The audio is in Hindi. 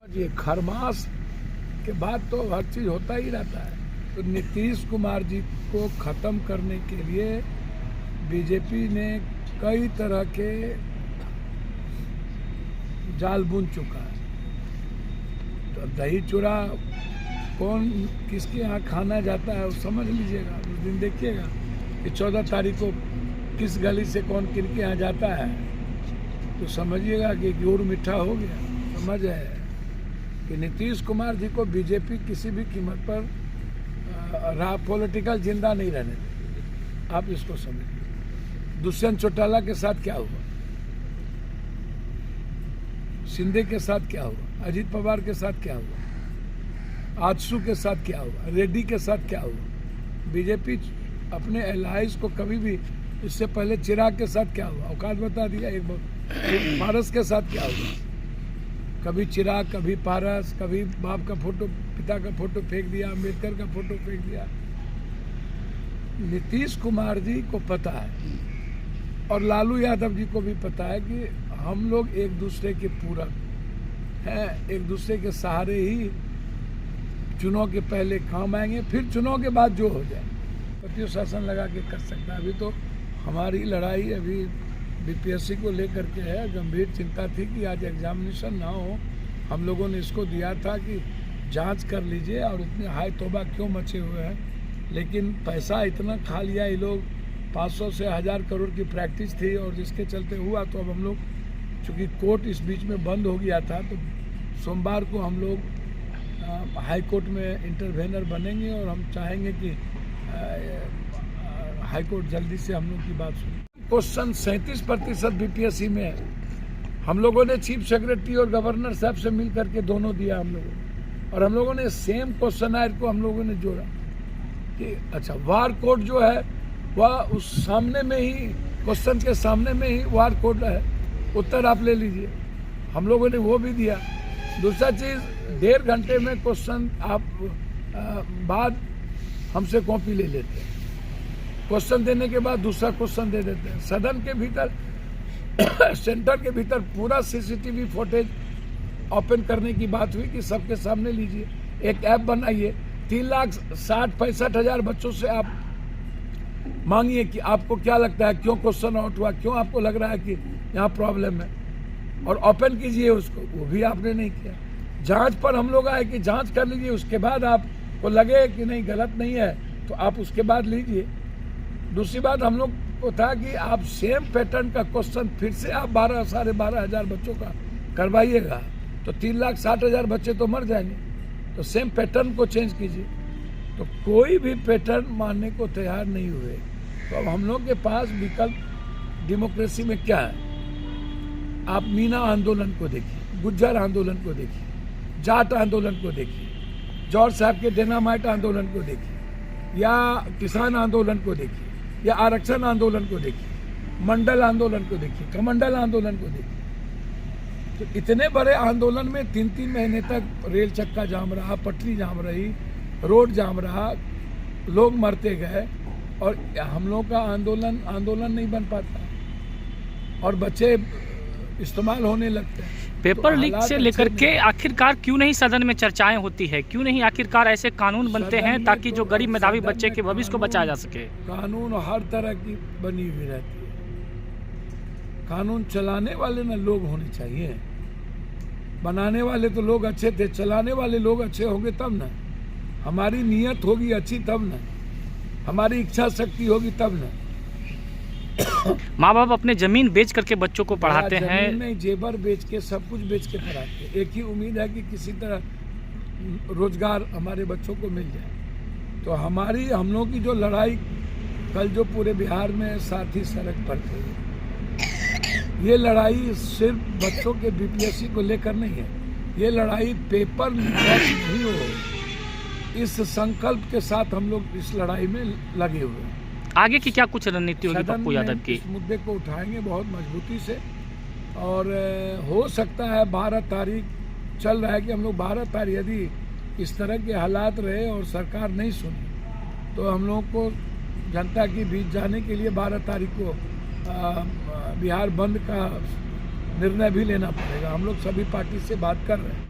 ये खरमास के बाद तो हर चीज होता ही रहता है। तो नीतीश कुमार जी को खत्म करने के लिए बीजेपी ने कई तरह के जाल बुन चुका है। तो दही चूड़ा कौन किसके यहाँ खाना जाता है वो समझ लीजिएगा। उस दिन देखिएगा कि 14 तारीख को किस गली से कौन किनके यहाँ जाता है, तो समझिएगा कि गुड़ मीठा हो गया। समझ है कि नीतीश कुमार जी को बीजेपी किसी भी कीमत पर पॉलिटिकल जिंदा नहीं रहने देगी। आप इसको समझिए। दुष्यंत चौटाला के साथ क्या हुआ, शिंदे के साथ क्या हुआ, अजीत पवार के साथ क्या हुआ, आजसू के साथ क्या हुआ, रेड्डी के साथ क्या हुआ। बीजेपी अपने एलाइज को कभी भी, इससे पहले चिराग के साथ क्या हुआ, औकात बता दिया। एक बार पारस के साथ क्या हुआ, कभी चिराग, कभी पारस, कभी बाप का फोटो, पिता का फोटो फेंक दिया, अम्बेडकर का फोटो फेंक दिया। नीतीश कुमार जी को पता है और लालू यादव जी को भी पता है कि हम लोग एक दूसरे के पूरक हैं, एक दूसरे के सहारे ही चुनाव के पहले काम आएंगे, फिर चुनाव के बाद जो हो जाए पतियों शासन लगा के कर सकता है। अभी तो हमारी लड़ाई अभी बीपीएससी को लेकर के है। गंभीर चिंता थी कि आज एग्जामिनेशन ना हो। हम लोगों ने इसको दिया था कि जांच कर लीजिए और इतने हाई तौबा क्यों मचे हुए हैं, लेकिन पैसा इतना खा लिया ये लोग। 500 से 1000 करोड़ की प्रैक्टिस थी और जिसके चलते हुआ। तो अब हम लोग, चूँकि कोर्ट इस बीच में बंद हो गया था, तो सोमवार को हम लोग हाई कोर्ट में इंटरवेनर बनेंगे और हम चाहेंगे कि हाई कोर्ट जल्दी से हम लोग की बात सुने। क्वेश्चन 37% बीपीएससी में है। हम लोगों ने चीफ सेक्रेटरी और गवर्नर साहब से मिल करके दोनों दिया हम लोगों ने, और हम लोगों ने सेम क्वेश्चन आयर को हम लोगों ने जोड़ा कि अच्छा वार कोड जो है वह उस सामने में ही, क्वेश्चन के सामने में ही वार कोड है, उत्तर आप ले लीजिए। हम लोगों ने वो भी दिया। दूसरा चीज, 1.5 घंटे में क्वेश्चन आप बाद हमसे कॉपी ले लेते हैं, क्वेश्चन देने के बाद दूसरा क्वेश्चन दे देते हैं। सदन के भीतर सेंटर के भीतर पूरा सीसीटीवी फुटेज ओपन करने की बात हुई कि सबके सामने लीजिए, एक ऐप बनाइए, 3,60,65,000 बच्चों से आप मांगिए कि आपको क्या लगता है, क्यों क्वेश्चन आउट हुआ, क्यों आपको लग रहा है कि यहाँ प्रॉब्लम है, और ओपन कीजिए उसको। वो भी आपने नहीं किया। जांच पर हम लोग आए कि जांच कर लीजिए, उसके बाद आपको लगे कि नहीं गलत नहीं है तो आप उसके बाद लीजिए। दूसरी बात हम लोग को था कि आप सेम पैटर्न का क्वेश्चन फिर से आप 12 साढ़े 12,000 बच्चों का करवाइएगा तो 3,60,000 बच्चे तो मर जाएंगे। तो सेम पैटर्न को चेंज कीजिए। तो कोई भी पैटर्न मानने को तैयार नहीं हुए। तो अब हम लोग के पास विकल्प डेमोक्रेसी में क्या है। आप मीना आंदोलन को देखिए, गुज्जर आंदोलन को देखिए, जाट आंदोलन को देखिए, जॉर्ज साहब के डेनामाइट आंदोलन को देखिए, या किसान आंदोलन को देखिए, या आरक्षण आंदोलन को देखिए, मंडल आंदोलन को देखिए, कमंडल आंदोलन को देखिए। तो इतने बड़े आंदोलन में 3-3 महीने तक रेल चक्का जाम रहा, पटरी जाम रही, रोड जाम रहा, लोग मरते गए, और हम लोग का आंदोलन नहीं बन पाता और बच्चे इस्तेमाल होने लगते हैं। पेपर तो लीक से लेकर के आखिरकार क्यों नहीं सदन में चर्चाएं होती है, क्यों नहीं आखिरकार ऐसे कानून बनते हैं ताकि जो गरीब मेधावी बच्चे के भविष्य को बचाया जा सके। कानून हर तरह की बनी हुई रहती है। कानून चलाने वाले ना लोग होने चाहिए। बनाने वाले तो लोग अच्छे थे, चलाने वाले लोग अच्छे होंगे तब ना। हमारी नीयत होगी अच्छी तब ना, हमारी इच्छा शक्ति होगी तब ना। माँ बाप अपने जमीन बेच करके बच्चों को पढ़ाते हैं। जमीन नहीं, जेवर बेच के, सब कुछ बेच के पढ़ाते हैं। एक ही उम्मीद है कि किसी तरह रोजगार हमारे बच्चों को मिल जाए। तो हम लोग की जो लड़ाई कल जो पूरे बिहार में साथी सड़क पर थे, ये लड़ाई सिर्फ बच्चों के बीपीएससी को लेकर नहीं है। ये लड़ाई पेपर लीक नहीं हो, इस संकल्प के साथ हम लोग इस लड़ाई में लगे हुए हैं। आगे की क्या कुछ रणनीति होगी पप्पू यादव की? इस मुद्दे को उठाएंगे बहुत मजबूती से, और हो सकता है 12 तारीख चल रहा है कि हम लोग 12 तारीख, यदि इस तरह के हालात रहे और सरकार नहीं सुनी, तो हम लोग को जनता के बीच जाने के लिए 12 तारीख को बिहार बंद का निर्णय भी लेना पड़ेगा। हम लोग सभी पार्टी से बात कर रहे हैं।